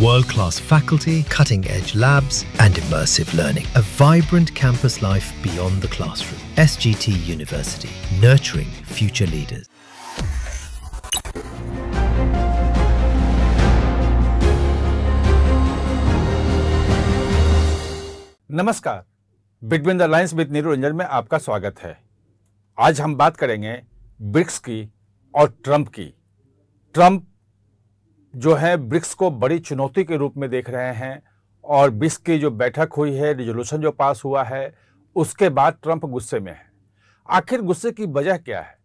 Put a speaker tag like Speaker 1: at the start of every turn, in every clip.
Speaker 1: World-class faculty, cutting-edge labs and immersive learning. A vibrant campus life beyond the classroom. SGT University, nurturing future leaders.
Speaker 2: नमस्कार, between the lines with Neeru Ranjan में आपका स्वागत है। आज हम बात करेंगे ब्रिक्स की और ट्रंप की। ट्रंप जो है ब्रिक्स को बड़ी चुनौती के रूप में देख रहे हैं और ब्रिक्स की जो बैठक हुई है, रिजोल्यूशन जो पास हुआ है, उसके बाद ट्रंप गुस्से में है। आखिर गुस्से की वजह क्या है?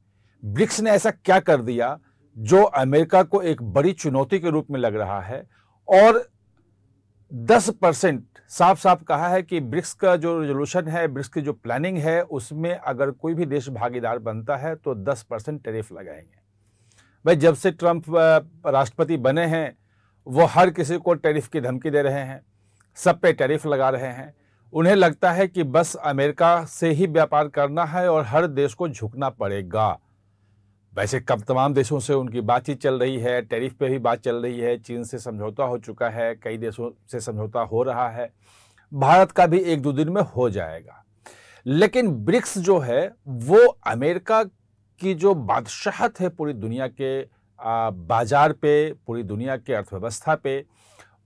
Speaker 2: ब्रिक्स ने ऐसा क्या कर दिया जो अमेरिका को एक बड़ी चुनौती के रूप में लग रहा है? और 10% साफ साफ कहा है कि ब्रिक्स का जो रिजोल्यूशन है, ब्रिक्स की जो प्लानिंग है, उसमें अगर कोई भी देश भागीदार बनता है तो 10% टैरिफ लगाएंगे। भाई, जब से ट्रंप राष्ट्रपति बने हैं वो हर किसी को टैरिफ की धमकी दे रहे हैं, सब पे टैरिफ लगा रहे हैं। उन्हें लगता है कि बस अमेरिका से ही व्यापार करना है और हर देश को झुकना पड़ेगा। वैसे कब तमाम देशों से उनकी बातचीत चल रही है, टैरिफ पे भी बात चल रही है, चीन से समझौता हो चुका है, कई देशों से समझौता हो रहा है, भारत का भी 1-2 दिन में हो जाएगा। लेकिन ब्रिक्स जो है वो अमेरिका की जो बादशाहत है पूरी दुनिया के बाजार पे, पूरी दुनिया के अर्थव्यवस्था पे,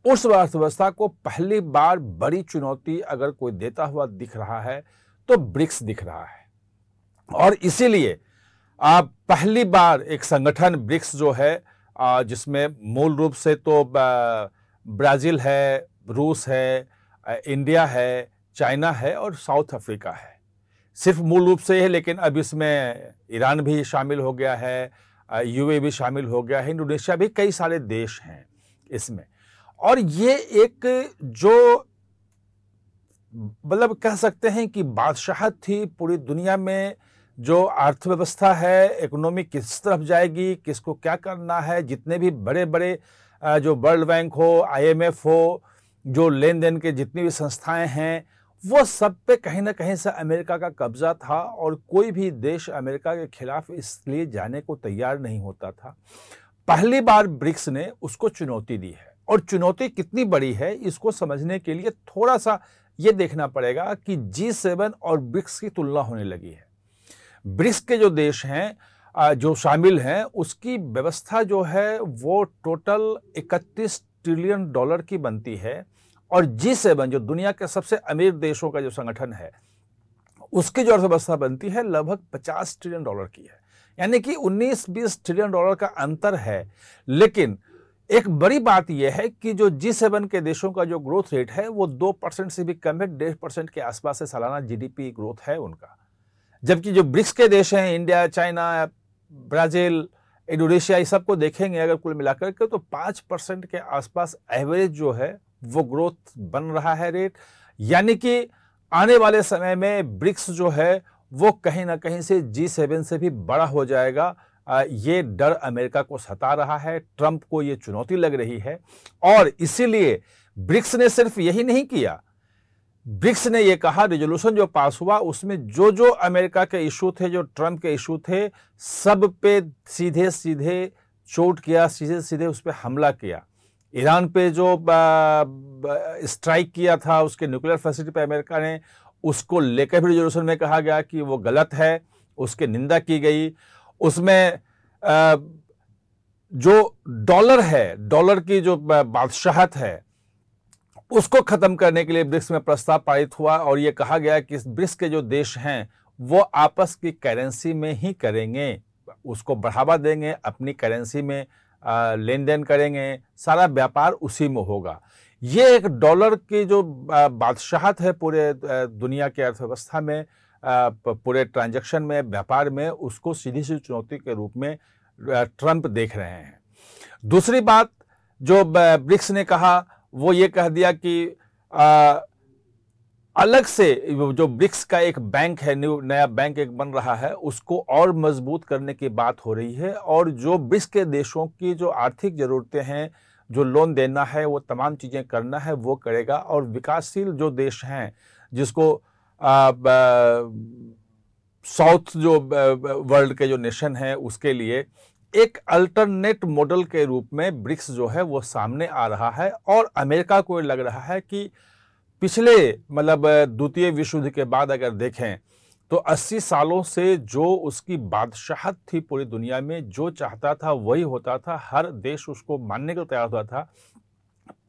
Speaker 2: उस अर्थव्यवस्था को पहली बार बड़ी चुनौती अगर कोई देता हुआ दिख रहा है तो ब्रिक्स दिख रहा है। और इसीलिए पहली बार एक संगठन ब्रिक्स जो है, जिसमें मूल रूप से तो ब्राजील है, रूस है, इंडिया है, चाइना है और साउथ अफ्रीका है। सिर्फ मूल रूप से है, लेकिन अब इसमें ईरान भी शामिल हो गया है, यूएई भी शामिल हो गया है, इंडोनेशिया भी, कई सारे देश हैं इसमें। और ये एक जो मतलब कह सकते हैं कि बादशाहत थी पूरी दुनिया में। जो अर्थव्यवस्था है, इकोनॉमी किस तरफ जाएगी, किसको क्या करना है, जितने भी बड़े बड़े जो वर्ल्ड बैंक हो, IMF हो, जो लेन देन के जितनी भी संस्थाएं हैं, वो सब पे कहीं ना कहीं से अमेरिका का कब्जा था और कोई भी देश अमेरिका के खिलाफ इसलिए जाने को तैयार नहीं होता था। पहली बार ब्रिक्स ने उसको चुनौती दी है। और चुनौती कितनी बड़ी है इसको समझने के लिए थोड़ा सा ये देखना पड़ेगा कि G7 और ब्रिक्स की तुलना होने लगी है। ब्रिक्स के जो देश हैं जो शामिल हैं, उसकी व्यवस्था जो है वो टोटल 31 ट्रिलियन डॉलर की बनती है। और G7 जो दुनिया के सबसे अमीर देशों का जो संगठन है, उसकी जो अर्थव्यवस्था बनती है लगभग 50 ट्रिलियन डॉलर की है। यानी कि 19-20 ट्रिलियन डॉलर का अंतर है। लेकिन एक बड़ी बात यह है कि जो G7 के देशों का जो ग्रोथ रेट है वो 2% से भी कम है, 1.5% के आसपास से सालाना GDP ग्रोथ है उनका। जबकि जो ब्रिक्स के देश हैं, इंडिया, चाइना, ब्राजील, इंडोनेशिया, इस सबको देखेंगे अगर कुल मिलाकर के तो 5% के आसपास एवरेज जो है वो ग्रोथ बन रहा है रेट। यानी कि आने वाले समय में ब्रिक्स जो है वो कहीं ना कहीं से G7 से भी बड़ा हो जाएगा। ये डर अमेरिका को सता रहा है, ट्रंप को ये चुनौती लग रही है। और इसीलिए ब्रिक्स ने सिर्फ यही नहीं किया, ब्रिक्स ने ये कहा, रिजोल्यूशन जो पास हुआ उसमें जो जो अमेरिका के इशू थे, जो ट्रंप के इशू थे, सब पे सीधे सीधे चोट किया, सीधे सीधे उस पर हमला किया। ईरान पे जो स्ट्राइक किया था, उसके न्यूक्लियर फैसिलिटी पे अमेरिका ने, उसको लेकर भी रिजोल्यूशन में कहा गया कि वो गलत है, उसकी निंदा की गई। उसमें जो डॉलर है, डॉलर की जो बादशाहत है, उसको खत्म करने के लिए ब्रिक्स में प्रस्ताव पारित हुआ और ये कहा गया कि ब्रिक्स के जो देश हैं वो आपस की करेंसी में ही करेंगे, उसको बढ़ावा देंगे, अपनी करेंसी में लेन देन करेंगे, सारा व्यापार उसी में होगा। ये एक डॉलर की जो बादशाहत है पूरे दुनिया के अर्थव्यवस्था में, पूरे ट्रांजैक्शन में, व्यापार में, उसको सीधी सी चुनौती के रूप में ट्रंप देख रहे हैं। दूसरी बात जो ब्रिक्स ने कहा वो ये कह दिया कि अलग से जो ब्रिक्स का एक बैंक है, नया बैंक एक बन रहा है, उसको और मजबूत करने की बात हो रही है। और जो ब्रिक्स के देशों की जो आर्थिक जरूरतें हैं, जो लोन देना है, वो तमाम चीज़ें करना है, वो करेगा। और विकासशील जो देश हैं, जिसको साउथ जो वर्ल्ड के जो नेशन है, उसके लिए एक अल्टरनेट मॉडल के रूप में ब्रिक्स जो है वो सामने आ रहा है। और अमेरिका को लग रहा है कि पिछले मतलब द्वितीय विश्व युद्ध के बाद अगर देखें तो 80 सालों से जो उसकी बादशाहत थी पूरी दुनिया में, जो चाहता था वही होता था, हर देश उसको मानने को तैयार होता था।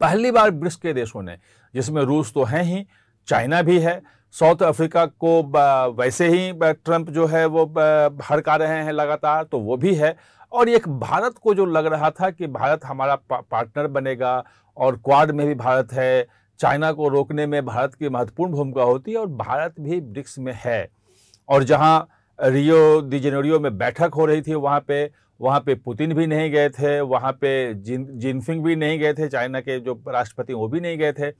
Speaker 2: पहली बार ब्रिक्स के देशों ने, जिसमें रूस तो है ही, चाइना भी है, साउथ अफ्रीका को वैसे ही ट्रंप जो है वो भड़का रहे हैं लगातार, तो वो भी है, और एक भारत को जो लग रहा था कि भारत हमारा पार्टनर बनेगा और क्वाड में भी भारत है, चाइना को रोकने में भारत की महत्वपूर्ण भूमिका होती है, और भारत भी ब्रिक्स में है। और जहां रियो दी जेनेरियो में बैठक हो रही थी वहां पे पुतिन भी नहीं गए थे, वहां पे जिनपिंग भी नहीं गए थे, चाइना के जो राष्ट्रपति वो भी नहीं गए थे,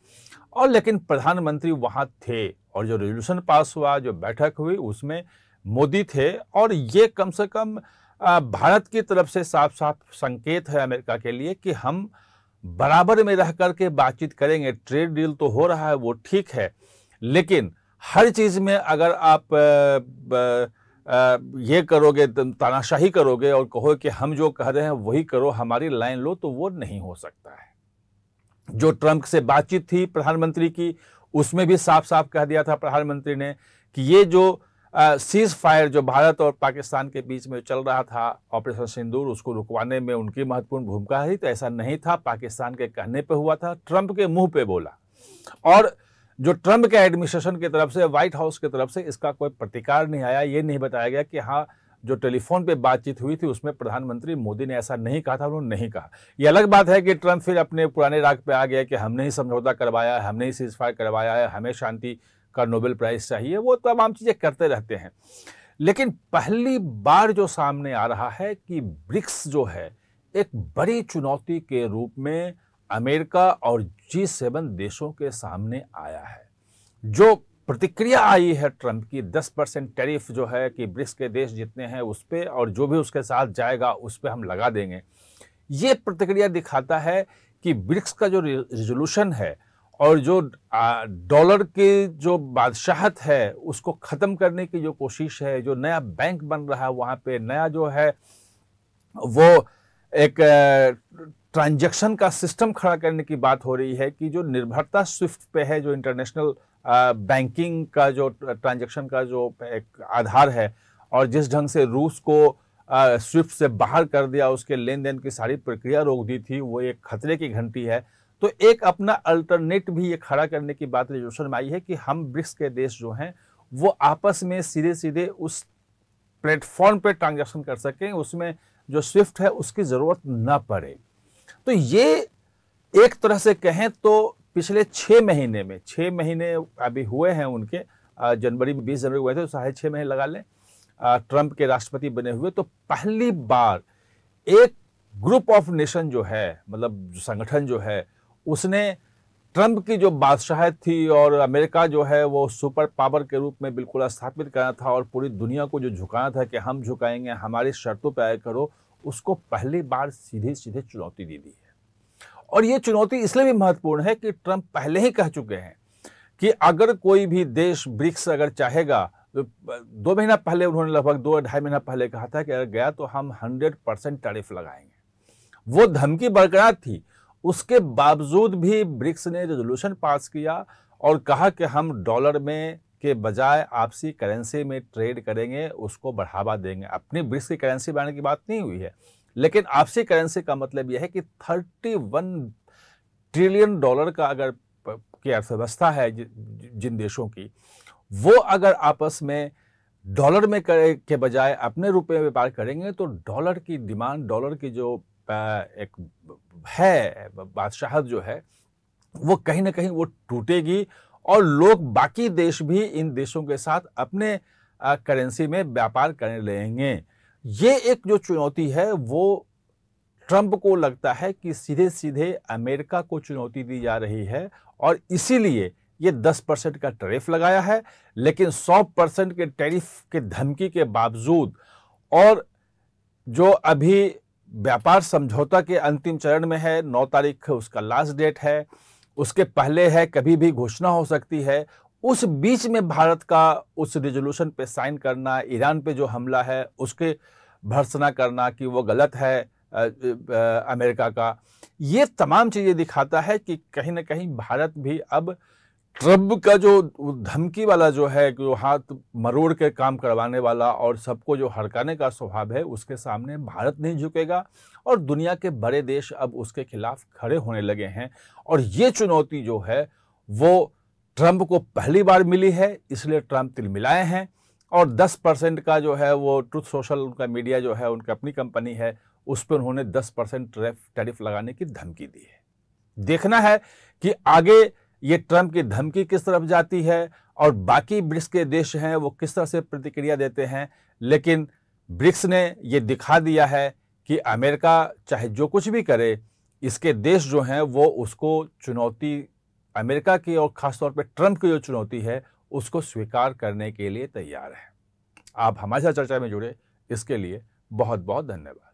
Speaker 2: और लेकिन प्रधानमंत्री वहां थे, और जो रेजोल्यूशन पास हुआ, जो बैठक हुई, उसमें मोदी थे। और ये कम से कम भारत की तरफ से साफ साफ संकेत है अमेरिका के लिए कि हम बराबर में रह करके बातचीत करेंगे। ट्रेड डील तो हो रहा है वो ठीक है, लेकिन हर चीज में अगर आप ये करोगे, तानाशाही करोगे और कहो कि हम जो कह रहे हैं वही करो, हमारी लाइन लो, तो वो नहीं हो सकता है। जो ट्रंप से बातचीत थी प्रधानमंत्री की, उसमें भी साफ साफ कह दिया था प्रधानमंत्री ने कि ये जो सीज फायर जो भारत और पाकिस्तान के बीच में चल रहा था, ऑपरेशन सिंदूर, उसको रुकवाने में उनकी महत्वपूर्ण भूमिका है। तो ऐसा नहीं था, पाकिस्तान के कहने पे हुआ था, ट्रंप के मुंह पे बोला। और जो ट्रंप के एडमिनिस्ट्रेशन की तरफ से, व्हाइट हाउस की तरफ से इसका कोई प्रतिकार नहीं आया, ये नहीं बताया गया कि हाँ जो टेलीफोन पे बातचीत हुई थी उसमें प्रधानमंत्री मोदी ने ऐसा नहीं कहा था, उन्होंने नहीं कहा। ये अलग बात है कि ट्रंप फिर अपने पुराने राग पे आ गया कि हमने ही समझौता करवाया है, हमने ही सीज फायर करवाया है, हमें शांति का नोबेल प्राइज चाहिए, वो तमाम चीजें करते रहते हैं। लेकिन पहली बार जो सामने आ रहा है कि ब्रिक्स जो है एक बड़ी चुनौती के रूप में अमेरिका और G7 देशों के सामने आया है। जो प्रतिक्रिया आई है ट्रंप की, 10% टैरिफ जो है कि ब्रिक्स के देश जितने हैं उस पर, और जो भी उसके साथ जाएगा उस पर हम लगा देंगे, ये प्रतिक्रिया दिखाता है कि ब्रिक्स का जो रिजोल्यूशन है और जो डॉलर की जो बादशाहत है उसको खत्म करने की जो कोशिश है, जो नया बैंक बन रहा है वहाँ पे, नया जो है वो एक ट्रांजैक्शन का सिस्टम खड़ा करने की बात हो रही है कि जो निर्भरता स्विफ्ट पे है, जो इंटरनेशनल बैंकिंग का जो ट्रांजैक्शन का जो एक आधार है, और जिस ढंग से रूस को स्विफ्ट से बाहर कर दिया, उसके लेन देन की सारी प्रक्रिया रोक दी थी, वो एक खतरे की घंटी है। तो एक अपना अल्टरनेट भी ये खड़ा करने की बात रेजोल्यूशन में आई है कि हम ब्रिक्स के देश जो हैं वो आपस में सीधे सीधे उस प्लेटफॉर्म पे ट्रांजैक्शन कर सकें, उसमें जो स्विफ्ट है उसकी जरूरत ना पड़े। तो ये एक तरह से कहें तो पिछले 6 महीने में, 6 महीने अभी हुए हैं उनके, जनवरी में 20 जनवरी हुए थे, तो 6.5 महीने लगा लें ट्रंप के राष्ट्रपति बने हुए, तो पहली बार एक ग्रुप ऑफ नेशन जो है, मतलब संगठन जो है, उसने ट्रंप की जो बादशाहत थी और अमेरिका जो है वो सुपर पावर के रूप में बिल्कुल स्थापित करना था और पूरी दुनिया को जो झुकाना था कि हम झुकाएंगे, हमारी शर्तों पर आया करो, उसको पहली बार सीधे सीधे चुनौती दे दी है। और ये चुनौती इसलिए भी महत्वपूर्ण है कि ट्रंप पहले ही कह चुके हैं कि अगर कोई भी देश ब्रिक्स अगर चाहेगा, तो 2 महीना पहले उन्होंने लगभग 2-2.5 महीना पहले कहा था कि अगर गया तो हम 100% टैरिफ लगाएंगे। वो धमकी बरकरार थी, उसके बावजूद भी ब्रिक्स ने रेजोल्यूशन पास किया और कहा कि हम डॉलर में के बजाय आपसी करेंसी में ट्रेड करेंगे, उसको बढ़ावा देंगे। अपनी ब्रिक्स की करेंसी बढ़ाने की बात नहीं हुई है, लेकिन आपसी करेंसी का मतलब यह है कि 31 ट्रिलियन डॉलर का अगर की अर्थव्यवस्था है जिन देशों की, वो अगर आपस में डॉलर में के बजाय अपने रुपए में व्यापार करेंगे तो डॉलर की डिमांड, डॉलर की जो एक है बादशाहत जो है, वो कहीं ना कहीं वो टूटेगी और लोग, बाकी देश भी इन देशों के साथ अपने करेंसी में व्यापार करने लगेंगे। ये एक जो चुनौती है वो ट्रंप को लगता है कि सीधे सीधे अमेरिका को चुनौती दी जा रही है और इसीलिए ये 10% का टैरिफ लगाया है। लेकिन 100% के टैरिफ के धमकी के बावजूद और जो अभी व्यापार समझौता के अंतिम चरण में है, 9 तारीख उसका लास्ट डेट है, उसके पहले है, कभी भी घोषणा हो सकती है, उस बीच में भारत का उस रेजोल्यूशन पे साइन करना, ईरान पे जो हमला है उसके भर्त्सना करना कि वो गलत है अमेरिका का, ये तमाम चीज़ें दिखाता है कि कहीं ना कहीं भारत भी अब ट्रम्प का जो धमकी वाला जो है, जो हाथ मरोड़ के काम करवाने वाला और सबको जो हड़काने का स्वभाव है, उसके सामने भारत नहीं झुकेगा और दुनिया के बड़े देश अब उसके खिलाफ खड़े होने लगे हैं। और ये चुनौती जो है वो ट्रम्प को पहली बार मिली है, इसलिए ट्रम्प तिलमिलाए हैं और 10% का जो है वो ट्रुथ सोशल उनका मीडिया जो है, उनकी अपनी कंपनी है, उस पर उन्होंने 10% टैरिफ लगाने की धमकी दी है। देखना है कि आगे ये ट्रम्प की धमकी किस तरफ जाती है और बाकी ब्रिक्स के देश हैं वो किस तरह से प्रतिक्रिया देते हैं। लेकिन ब्रिक्स ने ये दिखा दिया है कि अमेरिका चाहे जो कुछ भी करे, इसके देश जो हैं वो उसको चुनौती, अमेरिका की और ख़ासतौर पे ट्रम्प की जो चुनौती है उसको स्वीकार करने के लिए तैयार है। आप हमारे साथ चर्चा में जुड़े, इसके लिए बहुत बहुत धन्यवाद।